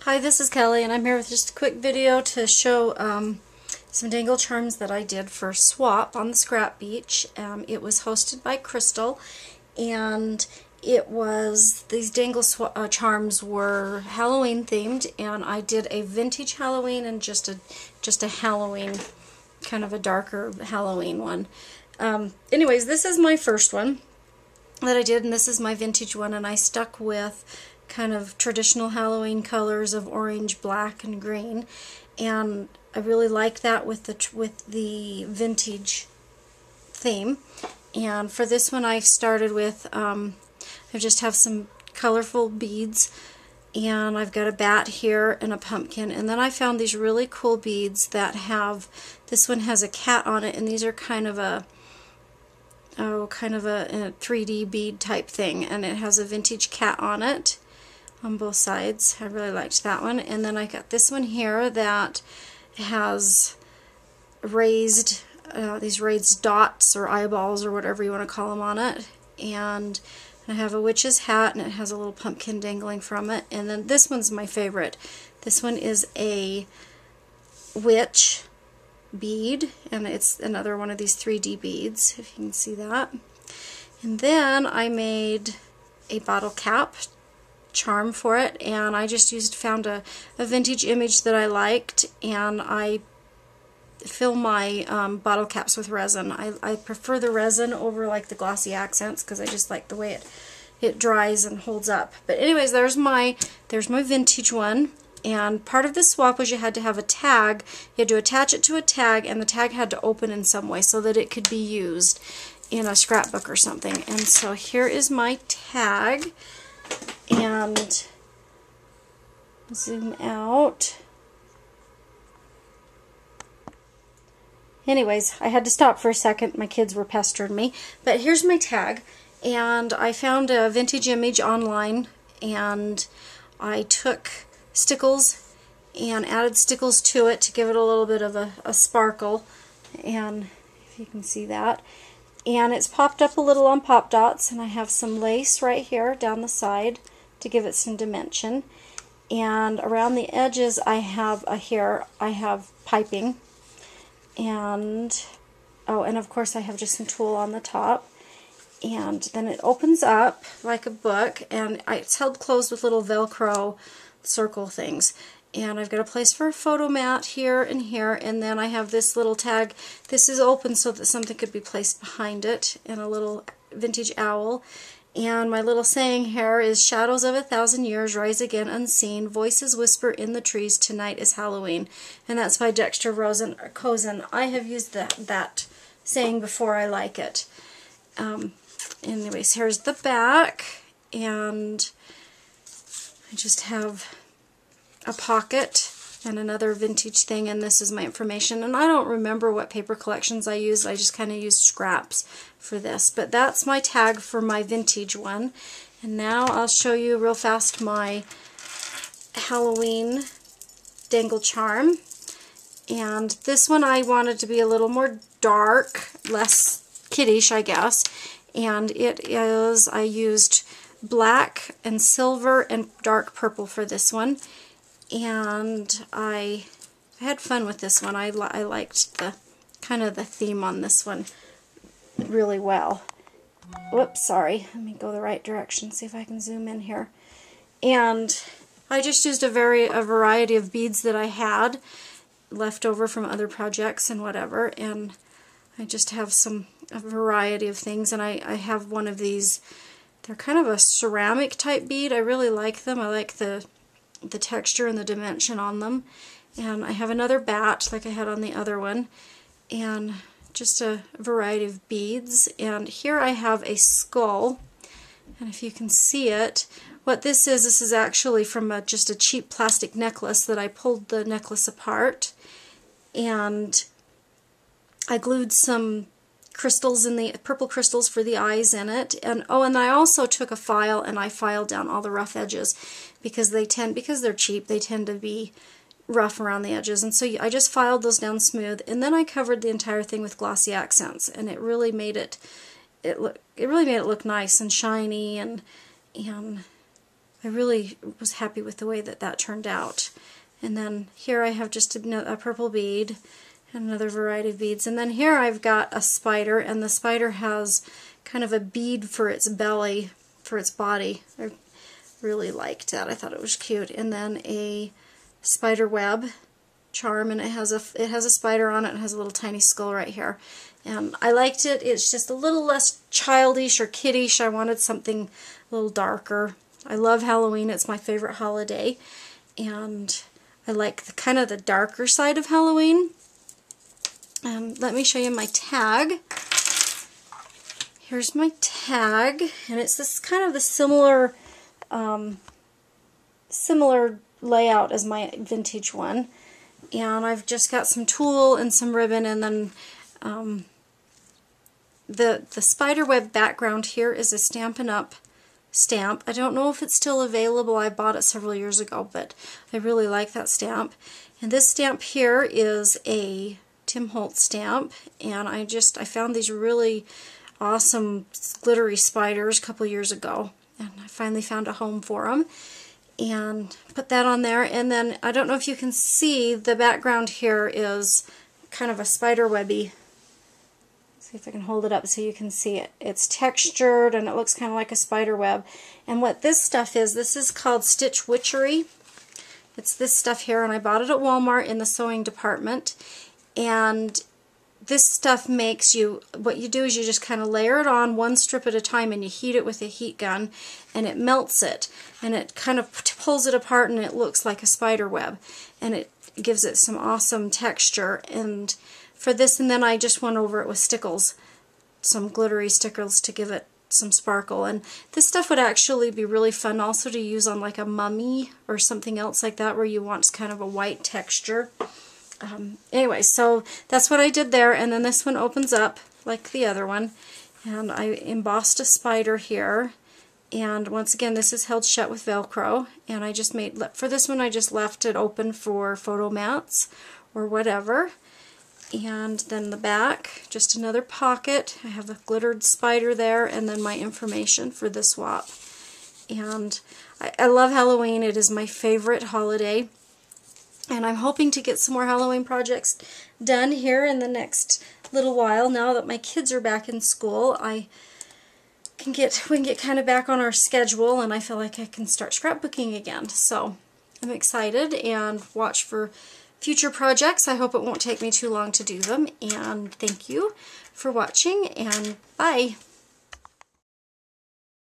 Hi, this is Kelly, and I'm here with just a quick video to show some dangle charms that I did for Swap on the Scrap Beach. It was hosted by Crystal, and these dangle charms were Halloween themed, and I did a vintage Halloween and just a Halloween, kind of a darker Halloween one. Anyways, this is my first one that I did, and this is my vintage one, and I stuck with kind of traditional Halloween colors of orange, black, and green, and I really like that with the vintage theme. And for this one, I started with I just have some colorful beads, and I've got a bat here and a pumpkin, and then I found these really cool beads that have, this one has a cat on it, and these are kind of a 3D bead type thing, and it has a vintage cat on it on both sides. I really liked that one. And then I got this one here that has these raised dots or eyeballs or whatever you want to call them on it, and I have a witch's hat, and it has a little pumpkin dangling from it. And then this one's my favorite. This one is a witch bead, and it's another one of these 3D beads, if you can see that. And then I made a bottle cap charm for it, and I just found a vintage image that I liked, and I fill my bottle caps with resin. I prefer the resin over like the glossy accents because I just like the way it dries and holds up. But anyways, there's my vintage one. And part of the swap was you had to have a tag. You had to attach it to a tag, and the tag had to open in some way so that it could be used in a scrapbook or something. And so here is my tag, and zoom out. Anyways, I had to stop for a second. My kids were pestering me. But here's my tag, and I found a vintage image online, and I took stickles and added stickles to it to give it a little bit of a sparkle, and if you can see that, and it's popped up a little on pop dots, and I have some lace right here down the side to give it some dimension, and around the edges I have piping, and and of course I have just some tulle on the top. And then it opens up like a book, and it's held closed with little Velcro circle things. And I've got a place for a photo mat here and here, and then I have this little tag. This is open so that something could be placed behind it, and a little vintage owl. And my little saying here is, "Shadows of 1,000 years rise again unseen, voices whisper in the trees, tonight is Halloween." And that's by Dexter Rosen. I have used that saying before. I like it. Anyways, here's the back, and I just have a pocket and another vintage thing, and this is my information. And I don't remember what paper collections I used. I just kind of used scraps for this. But that's my tag for my vintage one. And now I'll show you real fast my Halloween dangle charm. And this one I wanted to be a little more dark, less kiddish, I guess. And I used black and silver and dark purple for this one, and I had fun with this one. I liked the kind of the theme on this one really well. Whoops, sorry. Let me go the right direction, see if I can zoom in here. And I just used a variety of beads that I had left over from other projects and whatever, and I just have a variety of things. And I have one of these. They're kind of a ceramic type bead. I really like them. I like the texture and the dimension on them. And I have another bat like I had on the other one, and just a variety of beads. And here I have a skull, and if you can see it, what this is actually from just a cheap plastic necklace that I pulled the necklace apart, and I glued some crystals in the purple crystals for the eyes in it, and I also took a file and I filed down all the rough edges because they're cheap, they tend to be rough around the edges, and so I just filed those down smooth, and then I covered the entire thing with glossy accents, and it really made it look nice and shiny, and I really was happy with the way that that turned out. And then here I have just a purple bead and another variety of beads. And then here I've got a spider, and the spider has kind of a bead for its belly, for its body. I really liked that. I thought it was cute. And then a spider web charm, and it has a spider on it and has a little tiny skull right here. And I liked it. It's just a little less childish or kiddish. I wanted something a little darker. I love Halloween. It's my favorite holiday. And I like the kind of the darker side of Halloween. Let me show you my tag. Here's my tag, and it's this kind of the similar layout as my vintage one. And I've just got some tulle and some ribbon, and then the spiderweb background here is a Stampin' Up! Stamp. I don't know if it's still available. I bought it several years ago, but I really like that stamp. And this stamp here is a Tim Holtz stamp, and I found these really awesome glittery spiders a couple years ago, and I finally found a home for them and put that on there. And then I don't know if you can see, the background here is kind of a spider webby. See if I can hold it up so you can see it. It's textured and it looks kind of like a spider web. And what this stuff is, this is called Stitch Witchery. It's this stuff here, and I bought it at Walmart in the sewing department. And this stuff makes you, what you do is you just kind of layer it on one strip at a time, and you heat it with a heat gun, and it melts it, and it kind of pulls it apart, and it looks like a spider web, and it gives it some awesome texture. And for this, and then I just went over it with stickles, some glittery stickers to give it some sparkle. And this stuff would actually be really fun also to use on like a mummy or something else like that, where you want kind of a white texture. Anyway, so that's what I did there. And then this one opens up like the other one, and I embossed a spider here, and once again this is held shut with Velcro, and I just made, for this one I just left it open for photo mats or whatever. And then the back, just another pocket. I have a glittered spider there, and then my information for the swap. And I love Halloween. It is my favorite holiday. And I'm hoping to get some more Halloween projects done here in the next little while. Now that my kids are back in school, we can get kind of back on our schedule, and I feel like I can start scrapbooking again. So I'm excited, and watch for future projects. I hope it won't take me too long to do them. And thank you for watching, and bye.